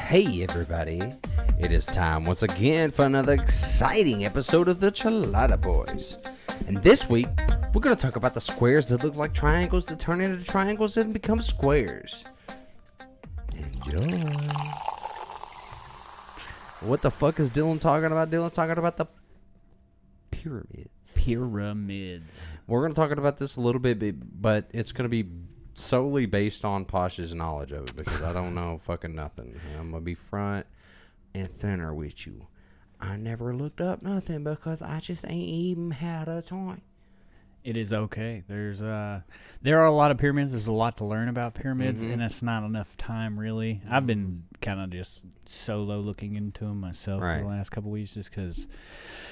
Hey everybody, it is time once again for another exciting episode of the Chelada Boys. And this week, we're going to talk about the squares that look like triangles that turn into triangles and become squares. Enjoy. What the fuck is Dylan talking about? Dylan's talking about the pyramids. Pyramids. We're going to talk about this a little bit, but it's going to be solely based on Posh's knowledge of it because I don't know fucking nothing. I'm going to be front and center with you. I never looked up nothing because I just ain't even had a time. It is okay. There are a lot of pyramids. There's a lot to learn about pyramids, and it's not enough time, really. I've been kind of just solo looking into them myself for the last couple weeks just because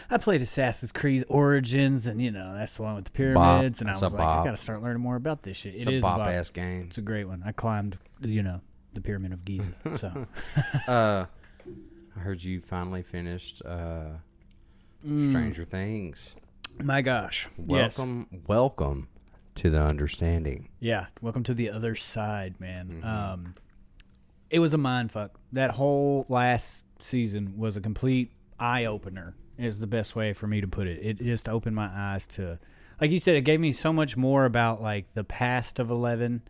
I played Assassin's Creed Origins, and, you know, that's the one with the pyramids, and I was like, I got to start learning more about this shit. It's a bop-ass game. It's a great one. I climbed, the Pyramid of Giza, so. I heard you finally finished Stranger Things. My gosh. Welcome to the understanding. Yeah, welcome to the other side, man. It was a mindfuck. That whole last season was a complete eye-opener, is the best way for me to put it. It just opened my eyes to, like you said, it gave me so much more about, like, the past of 11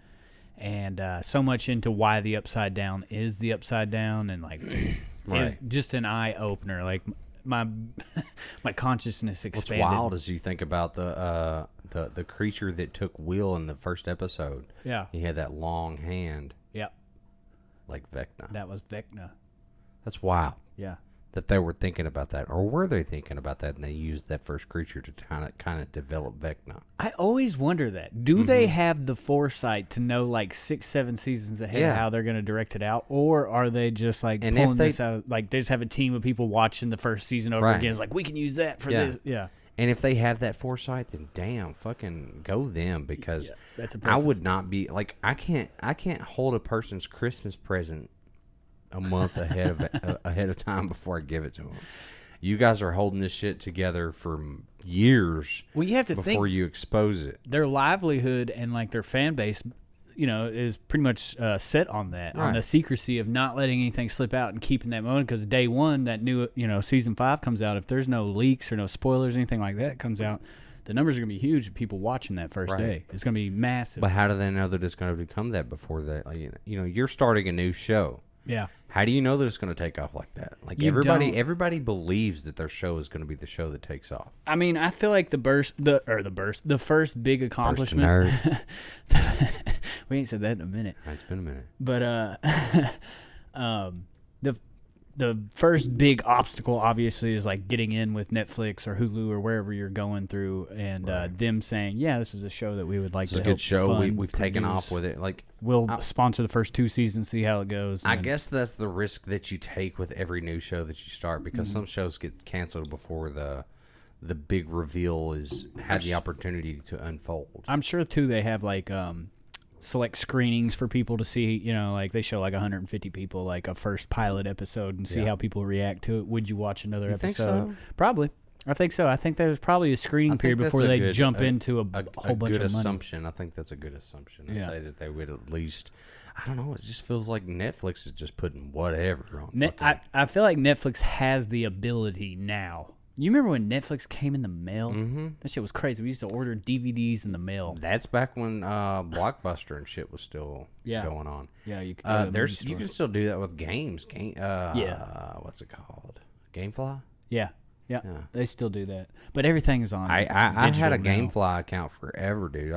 and so much into why the Upside Down is the Upside Down, and, like, it's just an eye-opener. Like, my consciousness expanded. What's wild is you think about the creature that took Will in the first episode. Yeah. He had that long hand. Yep. Like Vecna. That was Vecna. That's wild. Yeah. That they were thinking about that. Or were they thinking about that and they used that first creature to kind of develop Vecna? I always wonder that. Do they have the foresight to know, like, 6-7 seasons ahead of how they're going to direct it out? Or are they just, like, pulling this out? Like, they just have a team of people watching the first season over again. It's like, we can use that for this. Yeah. And if they have that foresight, then damn, fucking go them. Because that's I would not be, like, I can't hold a person's Christmas present a month ahead of time before I give it to them. You guys are holding this shit together for years. Well, you have to before you expose it. Their livelihood and, like, their fan base, is pretty much set on that, on the secrecy of not letting anything slip out and keeping that moment. Because day one, that new, season 5 comes out. If there's no leaks or no spoilers, anything like that comes out, the numbers are going to be huge of people watching that first day. It's going to be massive. But how do they know that it's going to become that before that? Like, you're starting a new show. Yeah. How do you know that it's going to take off like that? Like, everybody believes that their show is going to be the show that takes off. I mean, I feel like the first big accomplishment. We ain't said that in a minute. It's been a minute. But the first big obstacle, obviously, is, like, getting in with Netflix or Hulu or wherever you're going through, and them saying, "Yeah, this is a show that we would like to help It's a good show. Fund, We've taken off with it. Like, we'll sponsor the first 2 seasons, see how it goes." I guess that's the risk that you take with every new show that you start, because some shows get canceled before the big reveal had the opportunity to unfold. I'm sure too they have, like, select screenings for people to see, like they show like 150 people like a first pilot episode and see how people react to it. Would you watch another episode? Think so? Probably. I think so. I think there's probably a screening period before they jump into a whole bunch of money. Assumption. I think that's a good assumption. I'd say that they would at least, I don't know, it just feels like Netflix is just putting whatever on. I feel like Netflix has the ability now. You remember when Netflix came in the mail? Mm-hmm. That shit was crazy. We used to order DVDs in the mail. That's back when Blockbuster and shit was still going on. Yeah, you can. You can still do that with games. What's it called? GameFly. Yeah, they still do that. But everything is on. I had a GameFly account forever, dude.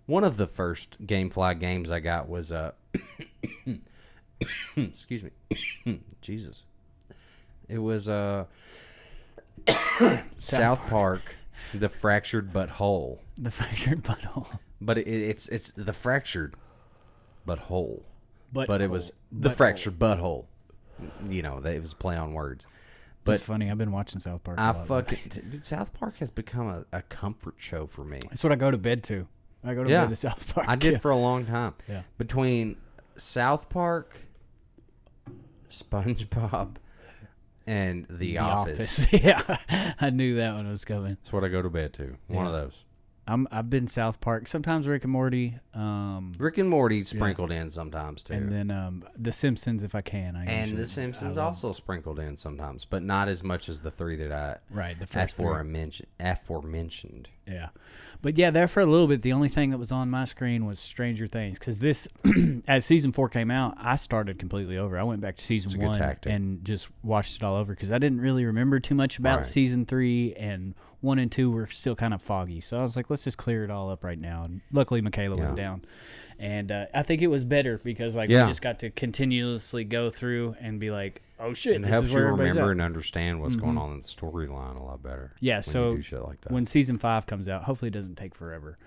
One of the first GameFly games I got was excuse me, Jesus. It was South Park, The Fractured Butthole. The Fractured Butthole. But it's the Fractured Butthole. But it was the Fractured Butthole. It was a play on words. But it's funny. I've been watching South Park. Dude, South Park has become a comfort show for me. That's what I go to bed to. I go to bed to South Park. I did for a long time. Yeah. Between South Park, SpongeBob, and The Office. Yeah, I knew that one was coming. That's what I go to bed to. One of those. I've been South Park. Sometimes Rick and Morty. Rick and Morty sprinkled in sometimes too. And then The Simpsons if I can. And The Simpsons also sprinkled in sometimes, but not as much as the three that I the first aforementioned. Yeah. But yeah, there for a little bit, the only thing that was on my screen was Stranger Things. Because this, as season 4 came out, I started completely over. I went back to season 1 and just watched it all over because I didn't really remember too much about season 3, and 1 and 2 were still kind of foggy. So I was like, let's just clear it all up right now. And luckily, Michaela was down. And I think it was better because we just got to continuously go through and be like, oh shit, and it helps you remember and understand what's going on in the storyline a lot better. Yeah, so you do shit like that. When season 5 comes out, hopefully it doesn't take forever.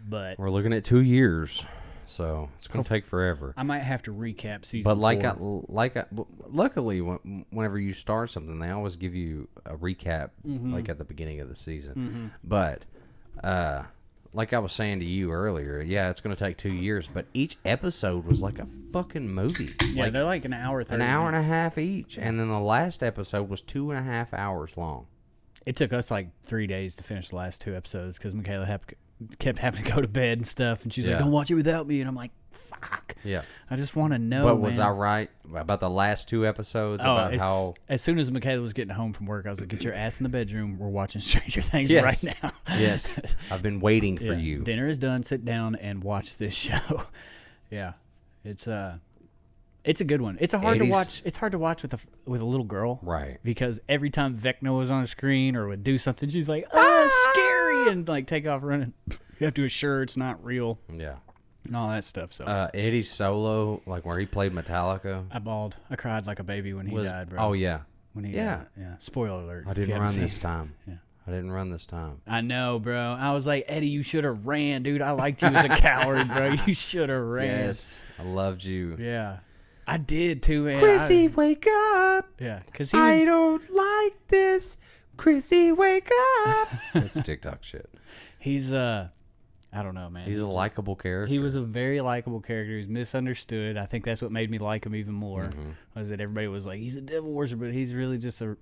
But we're looking at 2 years, so it's going to take forever. I might have to recap season 4. But luckily, whenever you start something, they always give you a recap, like at the beginning of the season. But like I was saying to you earlier, it's going to take 2 years, but each episode was like a fucking movie. Yeah, they're like an hour, 30 an hour minutes. and a half each, and then the last episode was 2.5 hours long. It took us like 3 days to finish the last 2 episodes because Michaela kept having to go to bed and stuff, and she's like, "Don't watch it without me," and I'm like, "Fuck." Yeah, I just want to know. But was I right about the last 2 episodes? As soon as Michaela was getting home from work, I was like, "Get your ass in the bedroom. We're watching Stranger Things right now." Yes, I've been waiting for you. Dinner is done. Sit down and watch this show. Yeah, it's a good one. It's hard to watch. It's hard to watch with a little girl, right? Because every time Vecna was on the screen or would do something, she's like, "Oh, scary!" and like take off running. You have to assure it's not real. Yeah. And all that stuff. So Eddie's solo, like where he played Metallica. I bawled. I cried like a baby when he died, bro. Oh yeah. When he died. Yeah. Spoiler alert. I didn't run this time. Yeah. I didn't run this time. I know, bro. I was like, Eddie, you should have ran, dude. I liked you as a coward, bro. You should have ran. Yes. I loved you. Yeah. I did too, man. Chrissy, wake up. Yeah. Because I don't like this. Chrissy, wake up. That's TikTok shit. He's I don't know, man. He's a likable character. He was a very likable character. He was misunderstood. I think that's what made me like him even more. Was that everybody was like, he's a devil worshiper, but he's really just a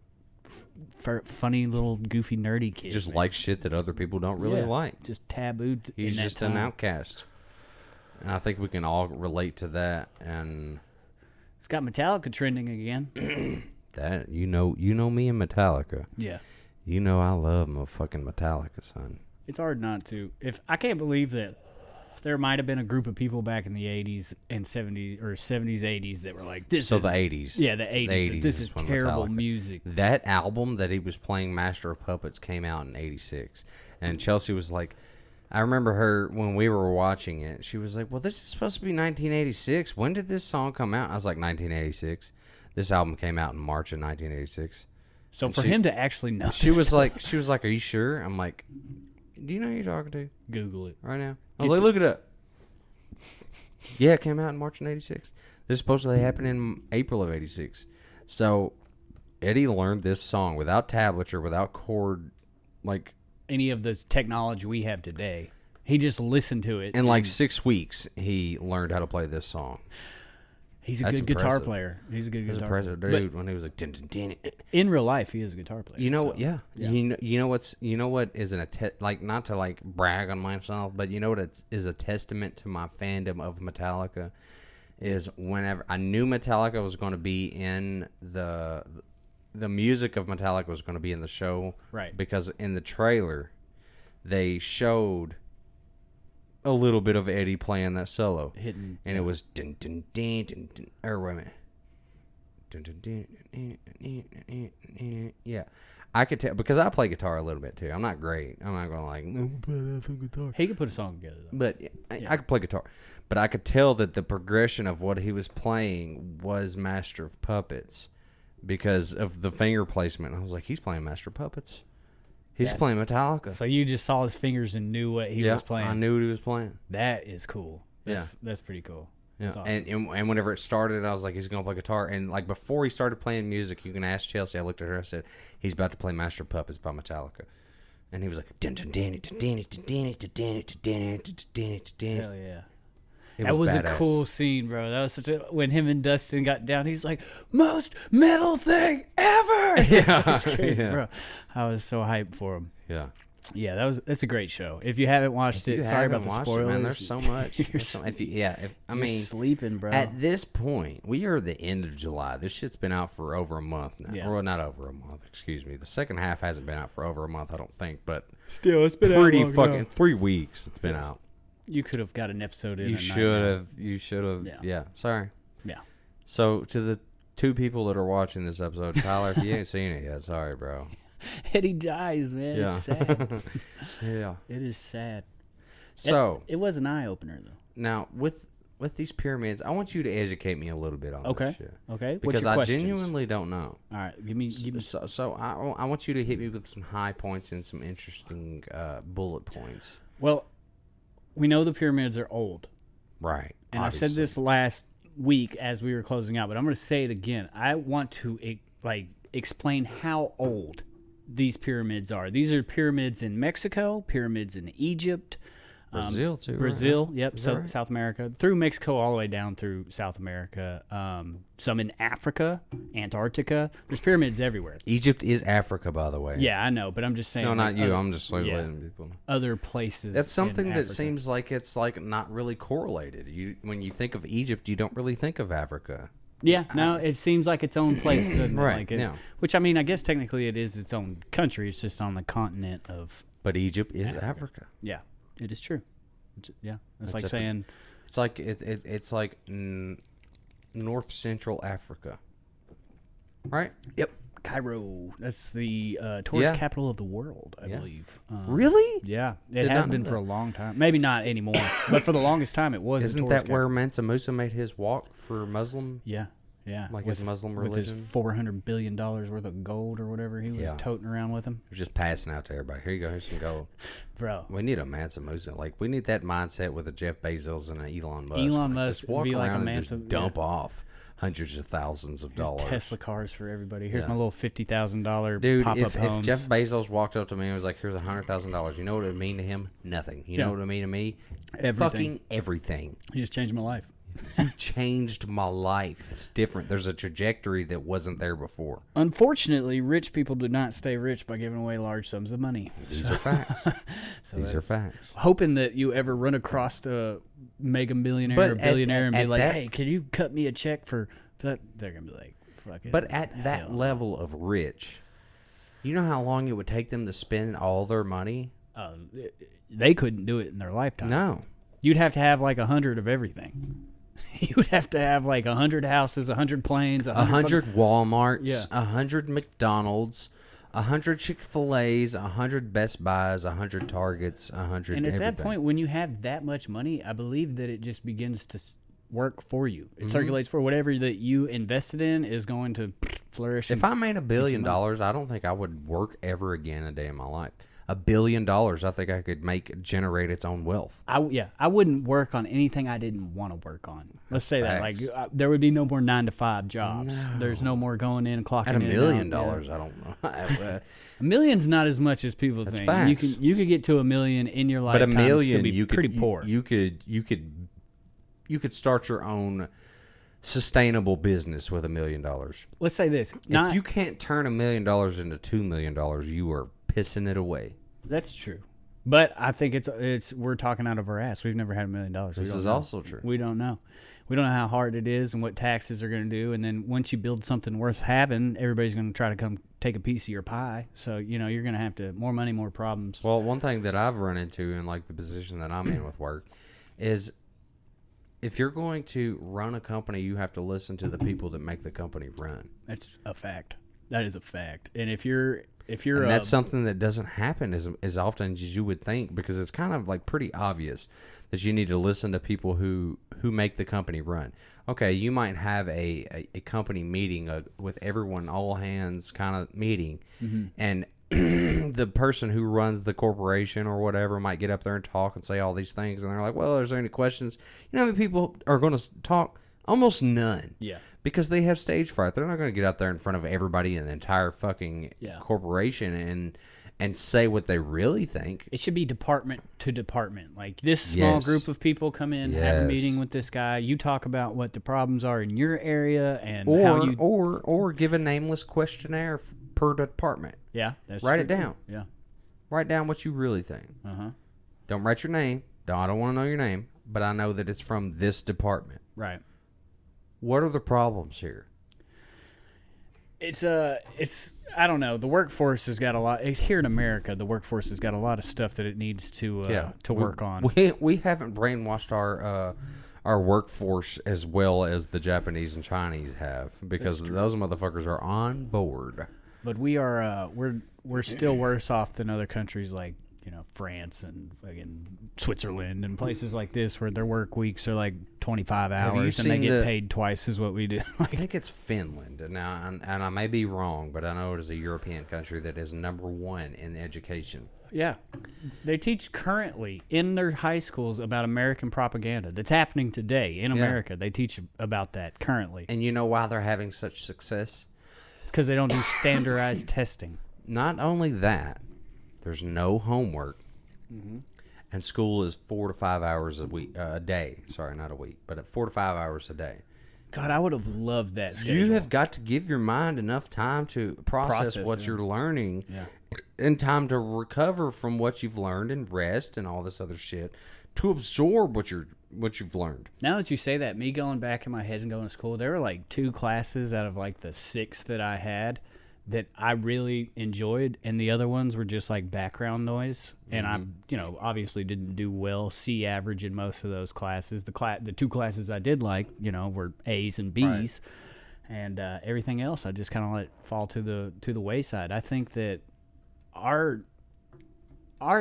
funny little goofy nerdy kid. Just likes shit that other people don't really like. Just tabooed. He's just an outcast. And I think we can all relate to that. And it's got Metallica trending again. That you know me and Metallica. Yeah. You know I love my fucking Metallica, son. It's hard not to. I can't believe that there might have been a group of people back in the 80s and 70s or 70s, 80s that were like, this is... So the 80s. Yeah, the 80s. This is terrible music. That album that he was playing, Master of Puppets, came out in 86. And Chelsea was like... I remember her, when we were watching it, she was like, well, this is supposed to be 1986. When did this song come out? I was like, 1986. This album came out in March of 1986. So and for him to actually know... She was like, are you sure? I'm like... Do you know who you're talking to? Google it. Right now. I was like, look it up. Yeah, it came out in March of 86. This supposedly happened in April of 86. So, Eddie learned this song without tablature, without chord, like... any of the technology we have today. He just listened to it. In like 6 weeks, he learned how to play this song. He's a good guitar player. He's a good guitar player. Impressive dude. When he was like, din, din, din. In real life, he is a guitar player. You know, so, yeah. You know what is like, not to like brag on myself, but you know what is a testament to my fandom of Metallica is whenever I knew Metallica was going to be in the music of Metallica was going to be in the show, right? Because in the trailer, they showed a little bit of Eddie playing that solo, hitting, and it was dun dun dun dun dun. Or wait a minute, dun dun dun. Yeah, I could tell because I play guitar a little bit too. I'm not great. I'm not going like play guitar. He could put a song together, though. But I could play guitar. But I could tell that the progression of what he was playing was Master of Puppets because of the finger placement. I was like, he's playing Master of Puppets. He's playing Metallica. So you just saw his fingers and knew what he was playing. I knew what he was playing. That is cool. That's pretty cool. Yeah, awesome. And whenever it started, I was like, he's gonna play guitar. And like before he started playing music, you can ask Chelsea. I looked at her. I said, he's about to play Master of Puppets by Metallica, and he was like, hell yeah. That was a cool scene, bro. That was such a when him and Dustin got down. He's like, most metal thing ever. Yeah, Crazy, bro. I was so hyped for him. Yeah, Yeah, that's a great show. If you haven't watched it, sorry about the spoilers. Man, there's so much. You're sleeping, bro. At this point, we are at the end of July. This shit's been out for over a month now. Yeah. Or not over a month, excuse me. The second half hasn't been out for over a month, I don't think, but Still, it's been pretty out long fucking enough. 3 weeks it's been out. You could have got an episode in. You should have. Yeah. Sorry. Yeah. So to the 2 people that are watching this episode, Tyler, if you ain't seen it yet, sorry, bro. Eddie dies, man. Yeah. It's sad. Yeah. It is sad. So It was an eye opener though. now with these pyramids, I want you to educate me a little bit on this shit. Okay. What's Because your I questions? genuinely don't know. All right. Give me. So I want you to hit me with some high points and some interesting bullet points. Well, we know the pyramids are old, Right. and I said this last week as we were closing out, but I'm going to say it again. I want to explain how old these pyramids are. These are pyramids in Mexico, pyramids in Egypt, Brazil too. Brazil, right? yep. So Right? South America, through Mexico, all the way down through South America. Some in Africa, Antarctica. There's pyramids everywhere. Egypt is Africa, by the way. Yeah, I know, but I'm just saying. No, not you. other- I'm just like yeah. letting people know. Other places. That's something in that Africa. seems like it's like not really correlated. When you think of Egypt, you don't really think of Africa. Yeah, no, it seems like its own place, doesn't it? Right, Like it, yeah. Which, I mean, I guess technically it is its own country. It's just on the continent of. But Egypt is Africa. Yeah, it is true. Yeah, it's That's like a- saying. It's like it's like North Central Africa, right? Yep, Cairo. That's the tourist Yeah. capital of the world, I Yeah. believe. Really? Yeah, it Did has not been know for a that. long time. Maybe not anymore, but for the longest time it was. a Isn't tourist that where Mansa Musa made his walk for Muslim? Yeah, yeah. Like his Muslim with his religion? $400 billion worth of gold or whatever he was Yeah. toting around with him, It was just passing out to everybody. Here you go. Here's some gold. bro. We need a Mansa Musa. Like we need that mindset with a Jeff Bezos and an Elon Musk. Elon Like, Musk just walk would be like a around and Mansa- just dump off hundreds of thousands of Here's dollars. Tesla cars for everybody. Here's Yeah. my little $50,000 Dude, pop-up if homes. Jeff Bezos walked up to me and was like, "Here's $100,000," you know what it would mean to him? Nothing. You know Yeah. what it would mean to me? Everything. Fucking everything. He just changed my life. You changed my life. It's different. There's a trajectory that wasn't there before. Unfortunately, rich people do not stay rich by giving away large sums of money. These are facts. So These are that's- facts. Hoping that you ever run across a mega millionaire But or billionaire and be at like, that- "Hey, can you cut me a check for that?" They're gonna be like, "Fuck it." But at that Hell. level of rich, you know how long it would take them to spend all their money? They couldn't do it in their lifetime. No. You'd have to have like 100 of everything. You would have to have like 100 houses, 100 planes, 100 Walmarts, Yeah. 100 McDonald's, 100 Chick-fil-A's, 100 Best Buys, 100 Targets, 100 And at everything. that point, when you have that much money, I believe that it just begins to work for you. Mm-hmm. It circulates for whatever that you invested in is going to flourish. If I made $1 billion, I don't think I would work ever again a day in my life. $1 billion, I think I could generate its own wealth. I wouldn't work on anything I didn't want to work on. Let's say that. facts. Like there would be no more 9-to-5 jobs. No. There's no more going in and clocking At in. $1 and million, out. Yeah. I don't know. A million's not as much as people That's think. facts. You could get to $1 million in your But lifetime. $1 million, still be you could pretty poor. You could start your own sustainable business with $1 million. Let's say this. If you can't turn $1 million into $2 million, you are pissing it away. That's true. But I think it's we're talking out of our ass. We've never had $1 million. This is also true. We don't know. We don't know how hard it is and what taxes are going to do. And then once you build something worth having, everybody's going to try to come take a piece of your pie. So, you're going to have to more money, more problems. Well, one thing that I've run into in like the position that I'm in with work is if you're going to run a company, you have to listen to the people that make the company run. That's a fact. That is a fact. And if you're And that's something that doesn't happen as often as you would think, because it's kind of like pretty obvious that you need to listen to people who make the company run. Okay, you might have a company meeting with everyone, all hands kind of meeting, and the person who runs the corporation or whatever might get up there and talk and say all these things, and they're like, well, is there any questions? You know how many people are going to talk? Almost none. Yeah. Because they have stage fright. They're not going to get out there in front of everybody in the entire fucking corporation and say what they really think. It should be department to department. Like this small Yes. group of people come in, have a Yes. meeting with this guy. You talk about what the problems are in your area and Or how you. or give a nameless questionnaire per department. Yeah, that's Write true. it down. Yeah. Write down what you really think. Don't write your name. I don't want to know your name, but I know that it's from this department. Right. What are the problems here? It's I don't know. The workforce has got a lot. It's here in America. The workforce has got a lot of stuff that it needs to work on. We haven't brainwashed our workforce as well as the Japanese and Chinese have, because those motherfuckers are on board. But we are we're still worse off than other countries like, France and fucking Switzerland and places like this where their work weeks are like 25 hours and they get paid twice as what we do. I think it's Finland, and I may be wrong, but I know it is a European country that is number one in education. Yeah. They teach currently in their high schools about American propaganda that's happening today in America. They teach about that currently. And you know why they're having such success? Because they don't do standardized testing. Not only that, there's no homework, and school is 4 to 5 hours a day. Sorry, not a week, but 4 to 5 hours a day. God, I would have loved that schedule. You have got to give your mind enough time to process what you're learning, and time to recover from what you've learned and rest and all this other shit to absorb what you've learned. Now that you say that, me going back in my head and going to school, there were like 2 classes out of like the 6 that I had that I really enjoyed, and the other ones were just like background noise. And I, obviously didn't do well, C average in most of those classes. The 2 classes I did like, were A's and B's, and everything else I just kind of let fall to the wayside. I think that our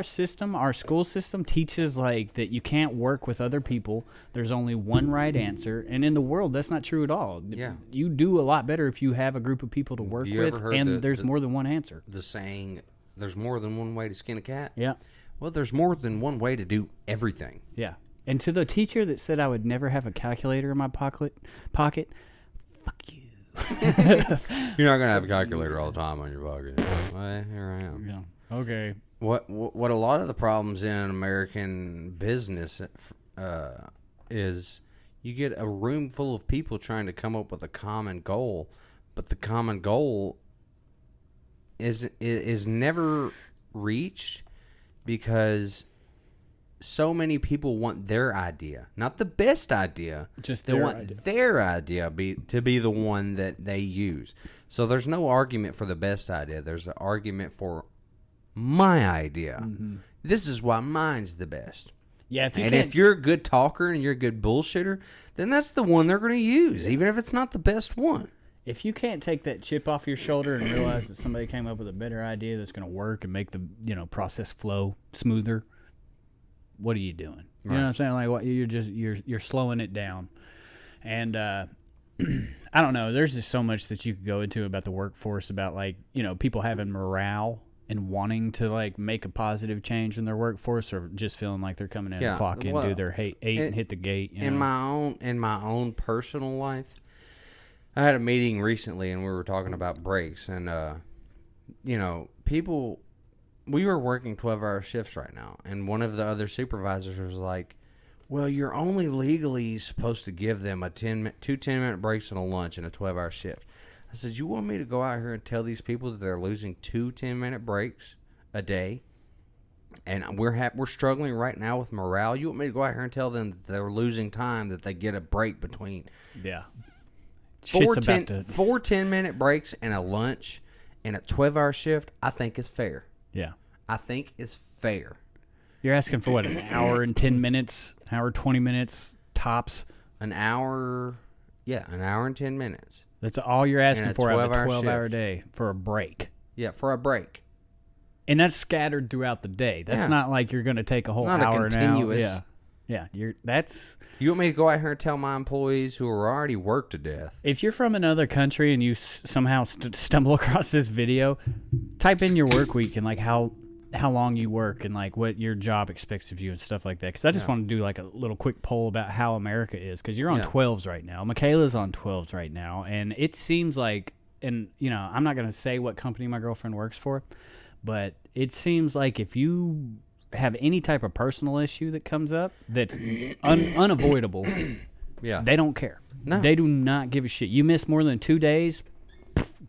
school system teaches like that you can't work with other people. There's only one right answer, and in the world that's not true at all. Yeah, you do a lot better if you have a group of people to work with, and there's more than one answer. The saying, "There's more than one way to skin a cat." Yeah. Well, there's more than one way to do everything. Yeah. And to the teacher that said I would never have a calculator in my pocket, fuck you. You're not gonna have a calculator all the time on your pocket. Well, here I am. Yeah. Okay. What a lot of the problems in American business is you get a room full of people trying to come up with a common goal, but the common goal is never reached because so many people want their idea, not the best idea. Just they want their idea to be the one that they use. So there's no argument for the best idea. There's an argument for my idea. This is why mine's the best. Yeah, if you're a good talker and you're a good bullshitter, then that's the one they're going to use, even if it's not the best one. If you can't take that chip off your shoulder and realize that somebody came up with a better idea that's going to work and make the process flow smoother, what are you doing? You know what I'm saying? Like, what you're slowing it down. And I don't know. There's just so much that you could go into about the workforce, about like people having morale and wanting to like make a positive change in their workforce, or just feeling like they're coming in and clock in, do their eight and hit the gate. In my own personal life, I had a meeting recently and we were talking about breaks, and people. We were working 12-hour shifts right now, and one of the other supervisors was like, well, you're only legally supposed to give them two 10-minute breaks and a lunch in a 12-hour shift. I said, you want me to go out here and tell these people that they're losing 2 10-minute breaks a day, and we're struggling right now with morale? You want me to go out here and tell them that they're losing time, that they get a break between 4 10-minute breaks and a lunch in a 12-hour shift? I think is fair. Yeah. I think it's fair. You're asking for what, an hour and 10 minutes, hour 20 minutes tops? An hour and 10 minutes. That's all you're asking for out of a 12-hour shift. Day for a break. Yeah, for a break. And that's scattered throughout the day. That's not like you're going to take a whole not hour a continuous. now. Yeah. You want me to go out here and tell my employees who are already worked to death? If you're from another country and you somehow stumble across this video, type in your work week and like how long you work and like what your job expects of you and stuff like that. Because I just want to do like a little quick poll about how America is, because you're on 12s right now. Michaela's on 12s right now, and it seems like, and I'm not going to say what company my girlfriend works for, but it seems like if you have any type of personal issue that comes up that's unavoidable, they don't care. No. They do not give a shit. You miss more than 2 days,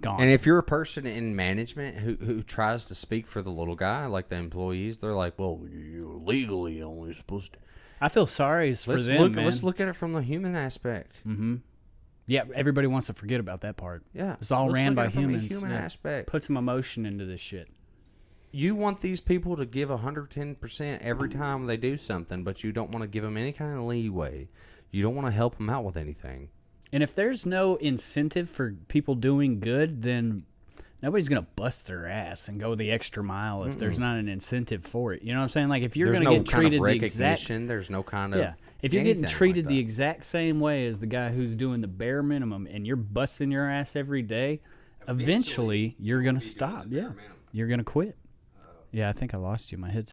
gone. And if you're a person in management who tries to speak for the little guy, like the employees, they're like, well, you're legally only supposed to. I feel sorry for them, man. Let's look at it from the human aspect. Mm-hmm. Yeah, everybody wants to forget about that part. Yeah. It's all ran by humans. From a human aspect. Put some emotion into this shit. You want these people to give 110% every time they do something, but you don't want to give them any kind of leeway. You don't want to help them out with anything. And if there's no incentive for people doing good, then nobody's going to bust their ass and go the extra mile if there's not an incentive for it. You know what I'm saying? Like if you're going to get treated the exact... There's no kind of... Yeah. If you're getting treated like the exact same way as the guy who's doing the bare minimum and you're busting your ass every day, eventually you're going to stop. Yeah. You're going to quit. Yeah, I think I lost you. My head's...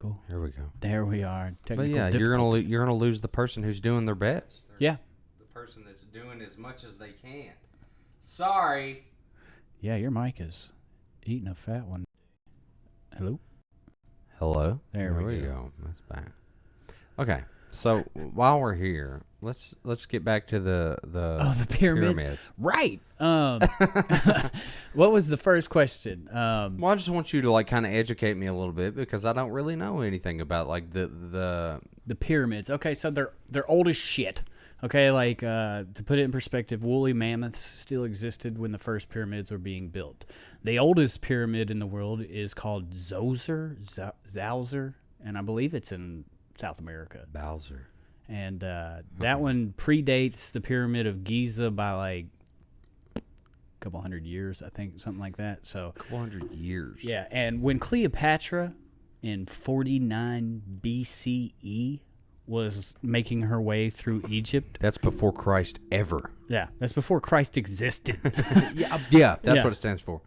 Cool. Here we go. There we are. But yeah, you're gonna lose the person who's doing their best. Yeah. The person that's doing as much as they can. Sorry. Yeah, your mic is eating a fat one. Hello? Hello? There we go. That's back. Okay. So while we're here, let's get back to the pyramids. Right. What was the first question? Well, I just want you to like kind of educate me a little bit because I don't really know anything about like the pyramids. Okay, so they're old as shit. Okay, like to put it in perspective, woolly mammoths still existed when the first pyramids were being built. The oldest pyramid in the world is called Zauser, and I believe it's in South America. Bowser. And that one predates the Pyramid of Giza by like a couple hundred years, I think, something like that. So, a couple hundred years. Yeah, and when Cleopatra in 49 BCE was making her way through Egypt. That's before Christ ever. Yeah, that's before Christ existed. Yeah, that's what it stands for.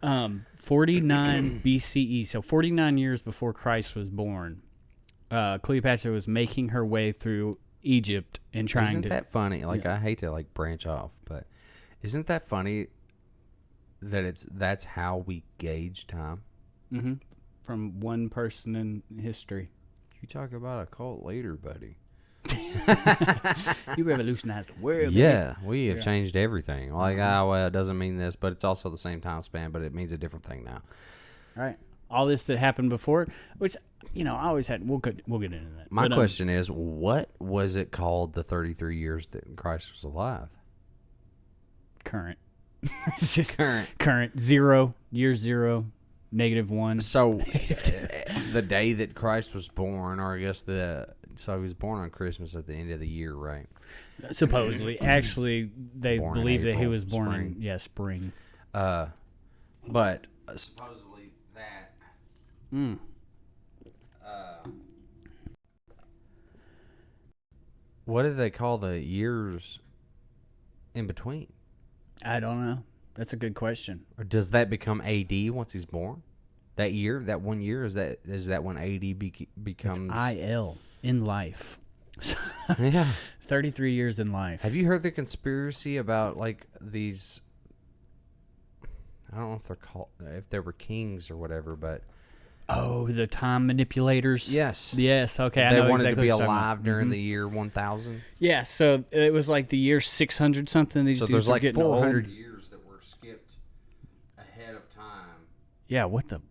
49 BCE, so 49 years before Christ was born. Cleopatra was making her way through Egypt and trying Isn't to... that funny? Like, I hate to, like, branch off, but isn't that funny that that's how we gauge time? Mm-hmm. From one person in history. You talk about a cult leader, buddy. You revolutionized the world. Yeah, we have changed everything. Like, well, it doesn't mean this, but it's also the same time span, but it means a different thing now. Right. All this that happened before, which, I always had... We'll get into that. My question is, what was it called the 33 years that Christ was alive? Current. It's just current. 0, year 0, -1. So, the day that Christ was born, or I guess so he was born on Christmas at the end of the year, right? Supposedly. Actually, they Born in believe that he April, was born spring. in spring. But supposedly that... what do they call the years in between? I don't know. That's a good question. Or does that become AD once he's born? That year, that 1 year, is that when AD becomes... It's IL, in life. Yeah. 33 years in life. Have you heard the conspiracy about like these... I don't know if they're called... if they were kings or whatever, but... Oh, the time manipulators? Yes. Yes, okay. They I know wanted exactly to be what you're talking alive about. during the year 1000. Yeah, so it was like the year 600 something. These So dudes there's were like getting 400 old. years that were skipped ahead of time. Yeah, what the...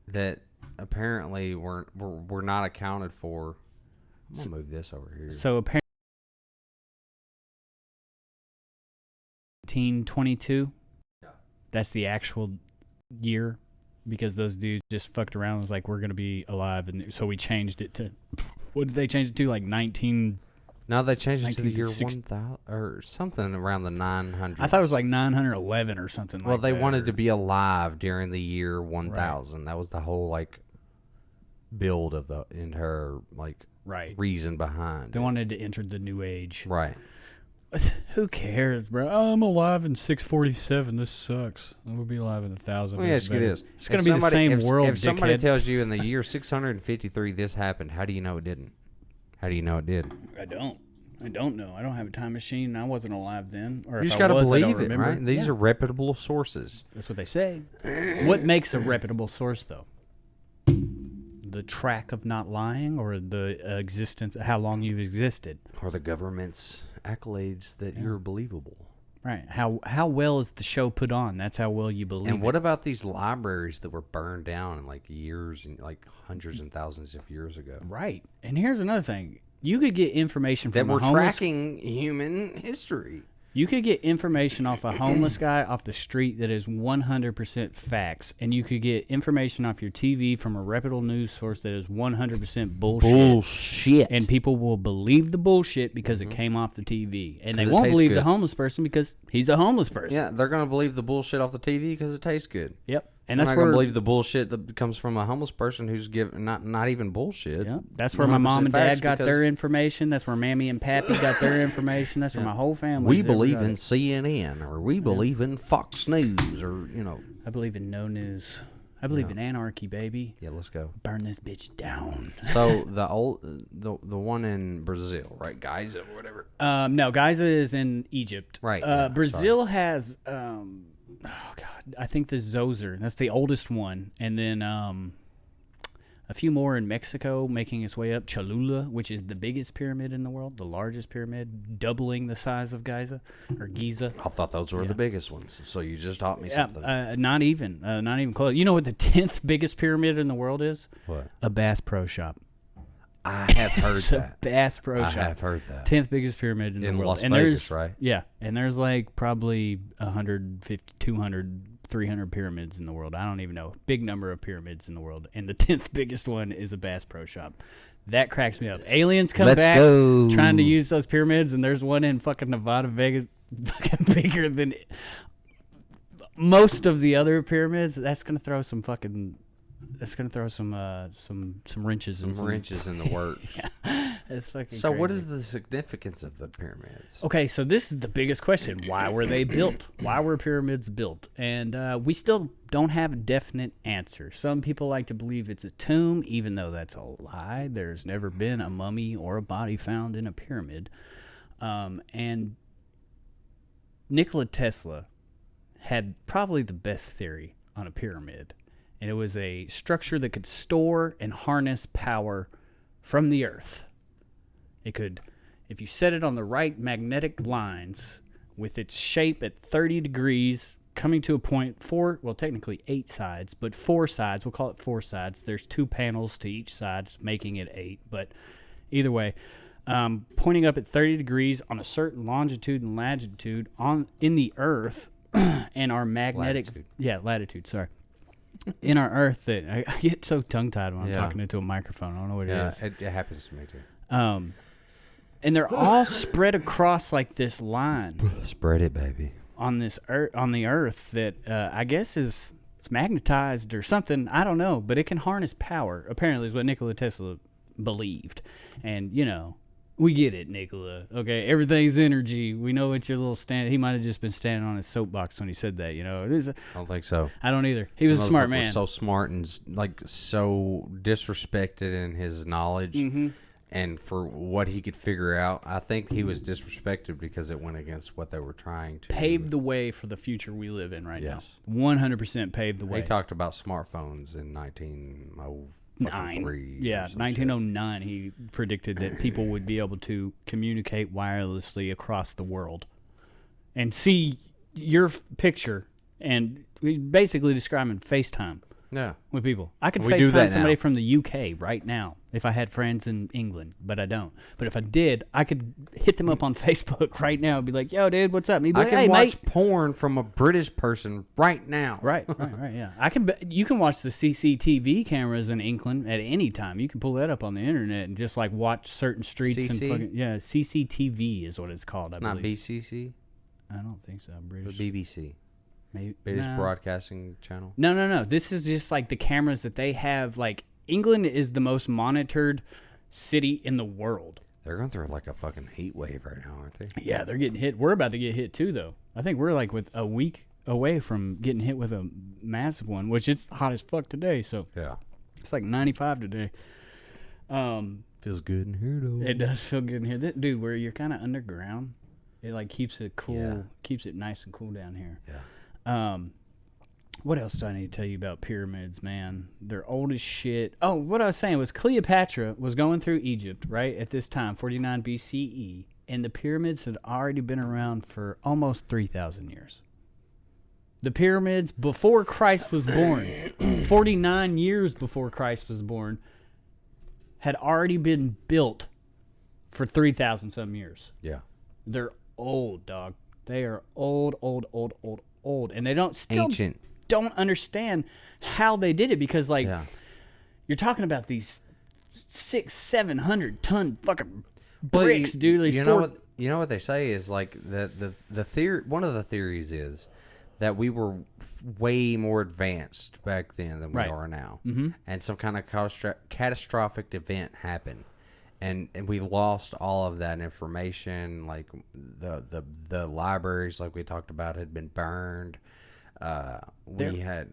That apparently were not accounted for. I'm going to move this over here. So apparently 1922, that's the actual year, because those dudes just fucked around and was like, we're going to be alive, and so we changed it to... What did they change it to? Like 19... No, they changed it to the year 1960 1000 or something around the 900s. I thought it was like 911 or something Well, like that. they wanted to be alive during the year 1000. Right. That was the whole like build of the entire like reason behind They it. wanted to enter the new age. Right. Who cares, bro? Oh, I'm alive in 647. This sucks. We'll be alive in 1000. Let me ask you this. It's going to be the same world, If somebody dickhead. tells you in the year 653 this happened, how do you know it didn't? How do you know it did? I don't know. I don't have a time machine. I wasn't alive then. Or You if just I got to was, I don't believe it, remember. right? These are reputable sources. That's what they say. What makes a reputable source, though? the track of not lying, or the existence, how long you've existed, or the government's accolades that you're believable. Right. How well is the show put on? That's how well you believe. And what about these libraries that were burned down in like years and like hundreds and thousands of years ago? Right. And here's another thing: you could get information from that were a homeless, tracking human history. You could get information off a homeless guy off the street that is 100% facts, and you could get information off your TV from a reputable news source that is 100% bullshit. Bullshit. And people will believe the bullshit because it came off the TV, and they won't believe the homeless person because he's a homeless person. Yeah, they're gonna believe the bullshit off the TV because it tastes good. Yep. And that's where gonna believe the bullshit that comes from a homeless person who's given not even bullshit. Yeah, that's where my mom and dad got their information. That's where Mammy and Pappy got their information. That's where my whole family. We believe in CNN, or we believe in Fox News, or I believe in no news. I believe in anarchy, baby. Yeah, let's go. Burn this bitch down. So the one in Brazil, right? Giza or whatever. No, Giza is in Egypt. Right. Brazil has. Oh God, I think the Zoser. That's the oldest one, and then a few more in Mexico, making its way up. Chelula, which is the biggest pyramid in the world, the largest pyramid, doubling the size of Giza or Giza. I thought those were the biggest ones. So you just taught me something. Not even close. You know what the 10th biggest pyramid in the world is? What? A Bass Pro Shop. I have heard that. Bass Pro Shop. I have heard that. 10th biggest pyramid in the world. Las Vegas, right? Yeah, and there's like probably 150, 200, 300 pyramids in the world. I don't even know. Big number of pyramids in the world. And the 10th biggest one is a Bass Pro Shop. That cracks me up. Aliens come back trying to use those pyramids, and there's one in fucking Nevada, Vegas, fucking bigger than most of the other pyramids. That's going to throw some fucking... That's gonna throw some wrenches in the works. Yeah, it's fucking. So, crazy. what is the significance of the pyramids? Okay, so this is the biggest question: why were they built? Why were pyramids built? And we still don't have a definite answer. Some people like to believe it's a tomb, even though that's a lie. There's never been a mummy or a body found in a pyramid. And Nikola Tesla had probably the best theory on a pyramid. And it was a structure that could store and harness power from the earth. It could, if you set it on the right magnetic lines, with its shape at 30 degrees, coming to a point, technically 8 sides, but 4 sides, we'll call it 4 sides. There's 2 panels to each side, making it 8. But either way, pointing up at 30 degrees on a certain longitude and latitude in the earth, and our magnetic... latitude, sorry. In our earth, that I get so tongue-tied when I'm talking into a microphone. I don't know what it is. It happens to me too. And they're all spread across like this line. Spread it, baby. On this on the earth that I guess it's magnetized or something. I don't know, but it can harness power. Apparently, is what Nikola Tesla believed. And we get it, Nikola. Okay, everything's energy. We know it's your little stand. He might have just been standing on his soapbox when he said that. I don't think so. I don't either. He was a smart man. Was so smart and so disrespected in his knowledge, and for what he could figure out. I think he was disrespected because it went against what they were trying to pave the way for the future we live in right now. 100% paved the way. He talked about smartphones in 1903. Yeah, 1909. He predicted that people would be able to communicate wirelessly across the world and see your picture, and basically describing FaceTime. Yeah, with people. I could FaceTime somebody from the UK right now if I had friends in England, but I don't. But if I did, I could hit them up on Facebook right now and be like, "Yo, dude, what's up?" And I can watch porn from a British person right now. Right, yeah. You can watch the CCTV cameras in England at any time. You can pull that up on the internet and just watch certain streets and CCTV is what it's called. I believe. Not BCC. I don't think so. British. The BBC. Maybe, British Broadcasting Channel? No. This is just the cameras that they have. England is the most monitored city in the world. They're going through a fucking heat wave right now, aren't they? Yeah, they're getting hit. We're about to get hit too, though. I think we're with a week away from getting hit with a massive one, which it's hot as fuck today. So yeah, it's 95 today. Feels good in here, though. It does feel good in here. Dude, where you're kind of underground, it keeps it cool, keeps it nice and cool down here. Yeah. What else do I need to tell you about pyramids, man? They're old as shit. Oh, what I was saying was Cleopatra was going through Egypt, right, at this time, 49 BCE, and the pyramids had already been around for almost 3,000 years. The pyramids before Christ was born, 49 years before Christ was born, had already been built for 3,000 some years. Yeah. They're old, dog. They are old, old, old, old, old. And they Ancient. don't understand how they did it because, like, Yeah. you're talking about these 600-700 ton fucking bricks, dude. These You know what they say is like the theory. One of the theories is that we were way more advanced back then than we Right. are now, Mm-hmm. and some kind of catastrophic event happened, and we lost all of that information. Like the libraries, like we talked about, had been burned. We had.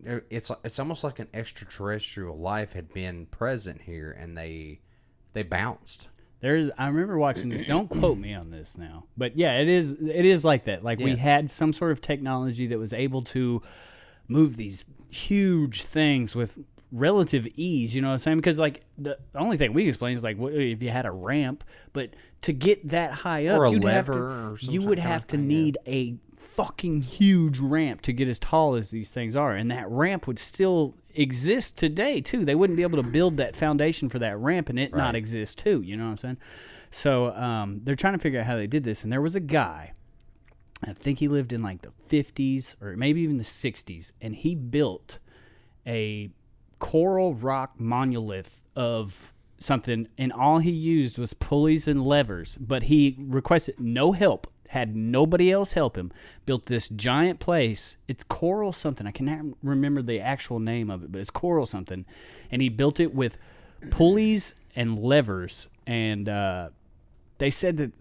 It's almost like an extraterrestrial life had been present here, and they bounced. I remember watching this. Don't quote me on this now, but yeah, it is like that. Like we Yes. had some sort of technology that was able to move these huge things with relative ease. You know what I'm saying? Because like the only thing we explain is like if you had a ramp, but to get that high up, Or a you'd have lever to, or some you would kind of have to thing, yeah. need a fucking huge ramp to get as tall as these things are, and that ramp would still exist today too. They wouldn't be able to build that foundation for that ramp and it not Right. exist too. You know what I'm saying? So they're trying to figure out how they did this, and there was a guy, I think he lived in like the 50s or maybe even the 60s, and he built a coral rock monolith of something, and all he used was pulleys and levers, but he requested no help, had nobody else help him, built this giant place. It's coral something. I cannot remember the actual name of it, but it's coral something, and he built it with pulleys and levers, and they said that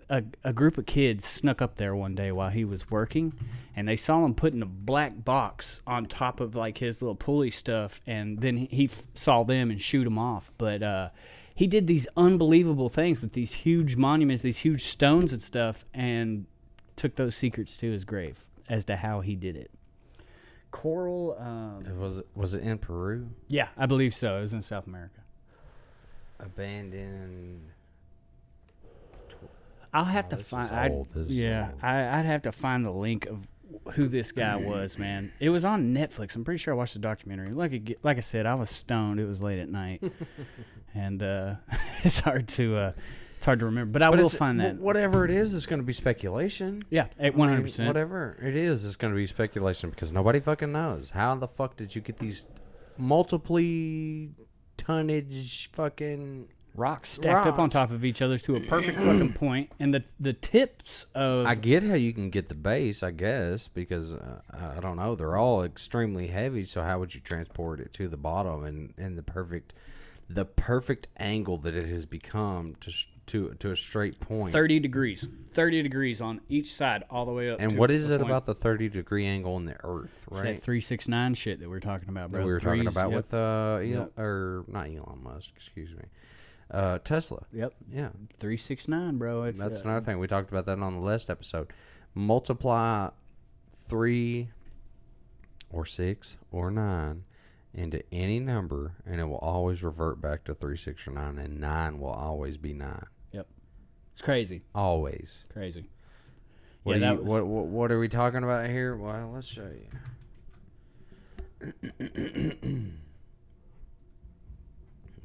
a group of kids snuck up there one day while he was working, and they saw him putting a black box on top of like his little pulley stuff, and then he saw them and shoot them off. But he did these unbelievable things with these huge monuments, these huge stones and stuff, and took those secrets to his grave as to how he did it. Coral, Was it in Peru? yeah, I believe so. It was in South America. Abandoned. I'll have to this is find. old. This is Yeah, old. I'd have to find the link of who this guy was, man. It was on Netflix. I'm pretty sure I watched the documentary. Like I said, I was stoned. It was late at night, and it's hard to remember. But I will find that. Whatever it is, it's going to be speculation. Yeah, at 100%. Whatever it is, it's going to be speculation because nobody fucking knows. How the fuck did you get these multiply tonnage fucking Rocks stacked up on rocks? top of each other to a perfect fucking point, and the tips of I get how you can get the base, I guess, because I don't know. They're all extremely heavy, so how would you transport it to the bottom and the perfect angle that it has become to a straight point? 30 degrees on each side, all the way up. And to what is the it point. about the 30-degree angle in the Earth, It's right? that 369 shit that we're talking about, bro. That we were talking Threes, about yep. with or not Elon Musk, excuse me, Tesla. Yep. Yeah, 369, bro. It's that's another thing we talked about that on the last episode. Multiply 3 or 6 or 9 into any number, and it will always revert back to 3, 6, or 9, and 9 will always be 9. Yep. It's crazy. Always. Crazy. What, Yeah, are that you, what are we talking about here? Well, let's show you.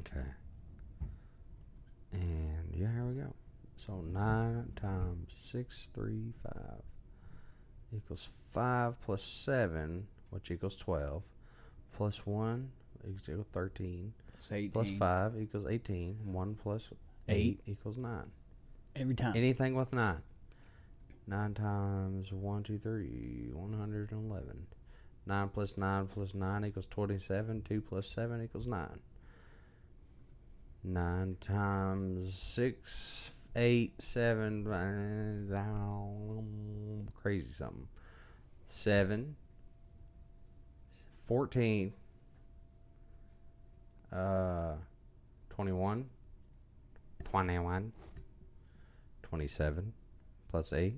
Okay. And yeah, here we go. So 9 times 6, 3, 5 equals 5 plus 7, which equals 12, plus 1 equals 13, It's 18. plus 5 equals 18, 1 plus 8 equals 9. Every time. Anything with 9. 9 times 1, 2, 3, 111. 9 plus 9 plus 9 equals 27. 2 plus 7 equals 9. 9 times 6, 8, 7, crazy something. 7, 14, 21, 21, 27 plus 8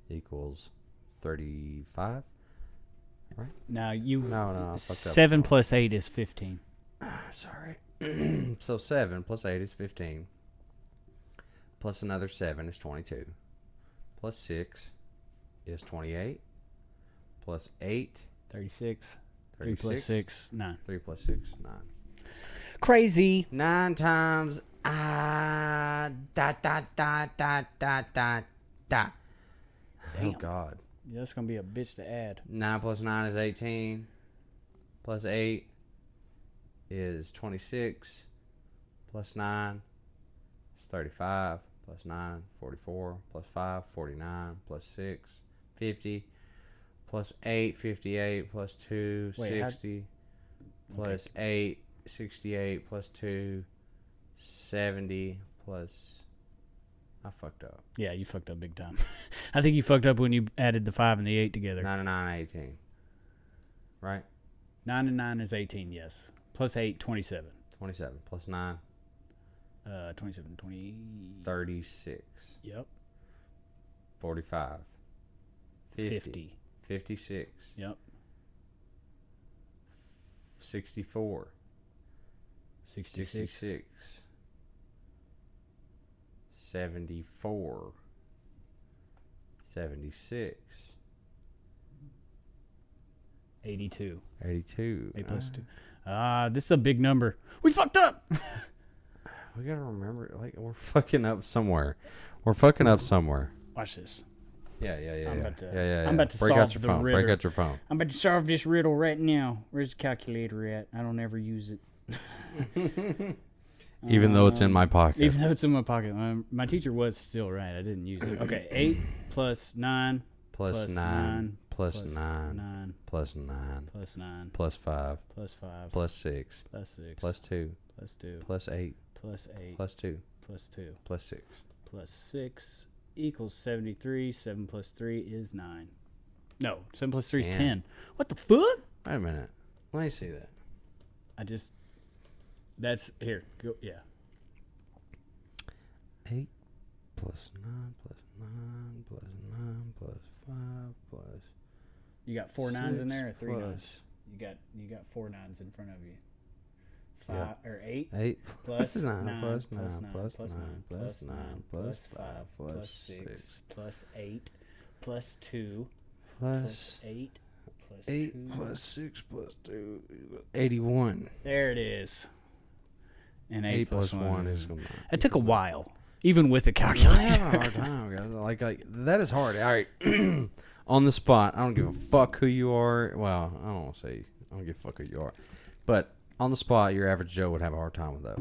equals 35. Right? Now you. No, I fucked up. 7 plus 8 is 15. Sorry. So 7 plus 8 is 15. Plus another 7 is 22. Plus 6 is 28. Plus 8. 36. 3 36. plus 6, 9. 3 plus 6, 9. Crazy. 9 times dot. Oh God. Yeah, that's gonna be a bitch to add. 9 plus 9 is 18. Plus 8 is 26. Plus 9 is 35. Plus 9, 44. Plus 5, 49. Plus 6, 50. Plus 8, 58. Plus 2, Wait, 60. Plus 8, 68. Plus 2, 70. Plus... I fucked up. Yeah, you fucked up big time. I think you fucked up when you added the 5 and the 8 together. 9 and 9, 18. Right? 9 and 9 is 18, yes. Plus 8, 27. 27. Plus 9, 27, 20. 36. Yep. 45. 50. 56. Yep. 64. 66. 66. 74. 76. 82. 82. 8 plus 2. This is a big number. We fucked up! We gotta remember, like, we're fucking up somewhere. We're fucking up somewhere. Watch this. Yeah. I'm about to Break out solve your the phone. Break riddle. out your phone. I'm about to solve this riddle right now. Where's the calculator at? I don't ever use it. Even though it's in my pocket. Even though it's in my pocket. My teacher was still right. I didn't use it. Okay, 8 plus 9. Plus 9. Plus 9. 9. Plus 9. Plus 9. Plus 5. Plus 5. Plus 6. Plus 6. Plus 2. Plus 2. Plus 8. Plus 8. Plus 2. Plus 2. Plus 6. Plus 6 equals 73. 7 plus 3 is 9. No, 7 plus 3 is 10. What the fuck? Wait a minute. Let me see that. That's, here, go, yeah. 8 plus 9 plus 9 plus 9 plus 5 plus... You got 4 nines in there or 3 plus- nines? You got 4 nines in front of you. 5 Yeah. or 8 8 plus 9 9 plus plus 9 9 plus plus 9 9 plus 9 plus 5 plus plus 6 plus 8 plus 2 plus plus 8 plus 8 2. plus 6 plus 2 equals 81. There it is. And 8 plus 1 is going to... It took a while, even with the I'm having a calculator. hard time, guys. Like, that is hard. All right. On the spot, I don't give a fuck who you are. Well, I don't want to say I don't give a fuck who you are. But on the spot, your average Joe would have a hard time with that.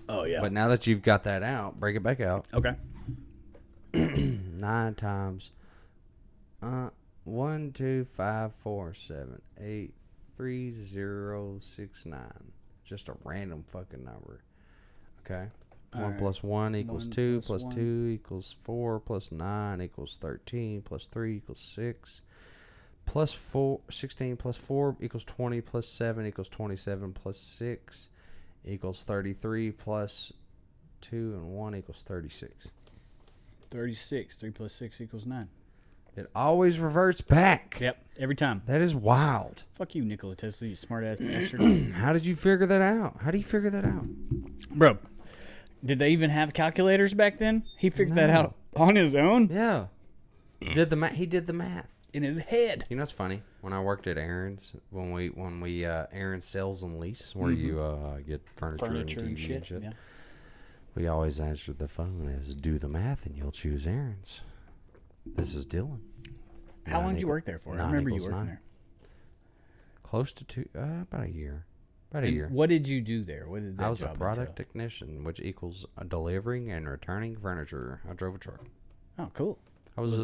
Oh, yeah. But now that you've got that out, break it back out. Okay. 9 times 1, 2, 5, 4, 7, 8, 3, 0, 6, 9. Just a random fucking number. Okay. All 1 right. plus 1 equals 1 2, plus plus 1. 2 equals 4, plus 9 equals 13, plus 3 equals 6, plus 4, 16 plus 4 equals 20, plus 7 equals 27, plus 6 equals 33, plus 2 and 1 equals 36. 36. 3 plus 6 equals 9. It always reverts back. Yep. Every time. That is wild. Fuck you, Nikola Tesla, you smart ass bastard. How did you figure that out? How do you figure that out? Bro, did they even have calculators back then? He figured that No. out on his own? Yeah. He did the math. In his head. You know what's funny? When I worked at Aaron's, when we Aaron's Sales and Lease, where you get furniture and TV and shit, Yeah. we always answered the phone as do the math and you'll choose Aaron's. This is Dylan. How long did you work there for? I remember you working there. Close to 2, about a year. About a And year. what did you do there? What did that I was a job product entail? technician, which equals delivering and returning furniture. I drove a truck. Oh, cool. I was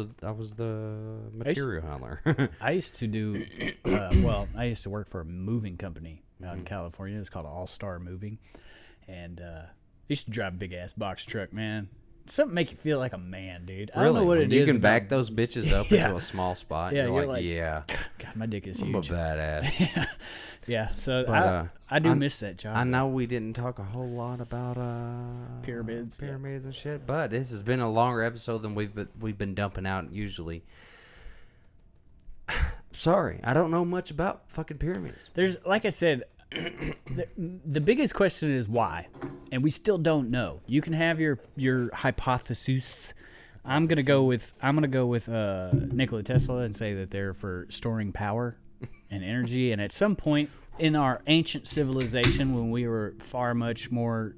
the material handler. I used to do, I used to work for a moving company out in California. It's called All Star Moving. And I used to drive a big ass box truck, man. Something make you feel like a man, dude. I don't know what When it you is. can about- back those bitches up Yeah. into a small spot. Yeah, you're you're like, like, yeah, God, my dick is I'm a huge. badass. Yeah, so But, I do I- miss that job. I know we didn't talk a whole lot about Pyramids, yeah. and shit, but this has been a longer episode than we've been dumping out usually. Sorry, I don't know much about fucking pyramids. There's, like I said, the biggest question is why, and we still don't know. You can have your hypotheses. I'm gonna go with Nikola Tesla and say that they're for storing power and energy. And at some point in our ancient civilization, when we were far much more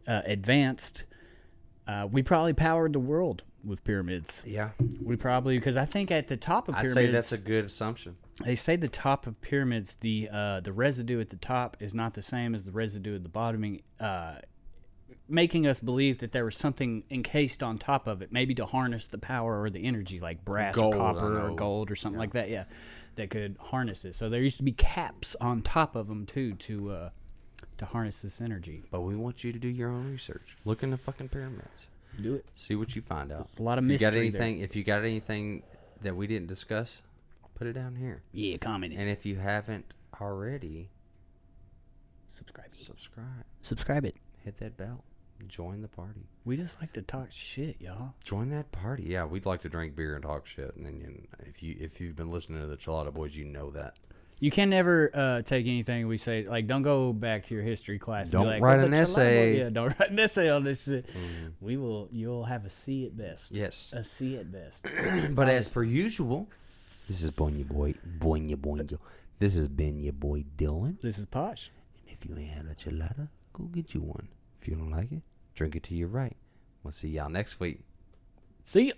advanced, we probably powered the world with pyramids. Yeah, we probably, because I think at the top of pyramids, I'd say that's a good assumption. They say the top of pyramids, the residue at the top is not the same as the residue at the bottom, making us believe that there was something encased on top of it, maybe to harness the power or the energy, like brass Gold, or copper or gold or something like that. Yeah, that could harness it. So there used to be caps on top of them too to harness this energy. But we want you to do your own research. Look in the fucking pyramids. Do it. See what you find out. There's a lot of mystery there. If you got anything that we didn't discuss, put it down here. Yeah, comment it. And if you haven't already, Subscribe it. Hit that bell. Join the party. We just like to talk shit, y'all. Join that party. Yeah, we'd like to drink beer and talk shit. And then if you've been listening to the Chelada Boys, you know that. You can never take anything we say. Like, don't go back to your history class. And Don't be like, write an essay. Yeah, don't write an essay on this shit. You'll have a C at best. Yes. A C at best. But as per usual, this is Boy. This has been your boy Dylan. This is Posh. And if you ain't had a Chelada, go get you one. If you don't like it, drink it to your right. We'll see y'all next week. See ya.